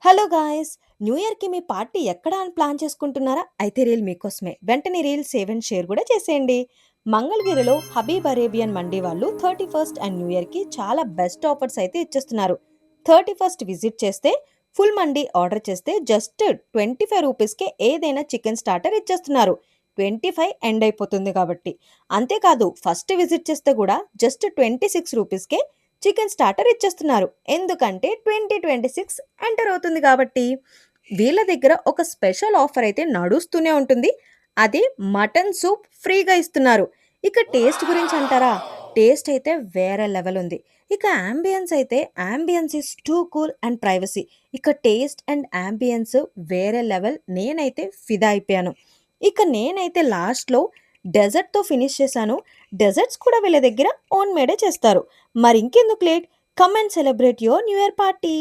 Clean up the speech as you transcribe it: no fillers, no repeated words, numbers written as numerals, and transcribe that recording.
Hello guys! New ఇయర్‌కి మీ party ఎక్కడ అని ప్లాన్ చేసుకుంటున్నారా? అయితే రీల్ మీకోసమే. వెంటనే రీల్ సేవ్ అండ్ షేర్ కూడా చేసేయండి. మంగళగిరిలో హబీబ్ అరేబియన్ మండి వాళ్ళు 31st అండ్ న్యూ ఇయర్‌కి చాలా బెస్ట్ ఆఫర్స్ అయితే ఇచ్చేస్తున్నారు. 31st విజిట్ చేస్తే ఫుల్ మండి ఆర్డర్ చేస్తే జస్ట్ 25 రూపీస్‌కే ఏదైనా చికెన్ స్టార్టర్ ఇచ్చేస్తున్నారు. 25 ఎండ్ అయిపోతుంది కాబట్టి. అంతేకాదు ఫస్ట్ విజిట్ చేస్తే కూడా జస్ట్ 26 రూపీస్‌కే చికెన్ స్టార్టర్ ఇచ్చేస్తున్నారు. ఎందుకంటే 2026 ఎంటర్ అవుతుంది కాబట్టి. వీళ్ళ దగ్గర ఒక స్పెషల్ ఆఫర్ అయితే నడుస్తూనే ఉంటుంది. అది మటన్ సూప్ ఫ్రీగా ఇస్తున్నారు. ఇక టేస్ట్ గురించి అంటారా? టేస్ట్ అయితే వేరే లెవెల్ ఉంది. ఇక యాంబియన్స్ అయితే ambience is two cool and privacy. ఇక టేస్ట్ అండ్ యాంబియన్స్ వేరే లెవెల్. నేనైతే ఫిదా అయిపోయాను. ఇక నేనైతే లాస్ట్‌లో డెజర్ట్‌తో ఫినిష్ చేశాను. డెజర్ట్స్ కూడా వీళ్ళ దగ్గర ఓన్ మేడే చేస్తారు. మరింకెందుకు late? Come and celebrate your new year party.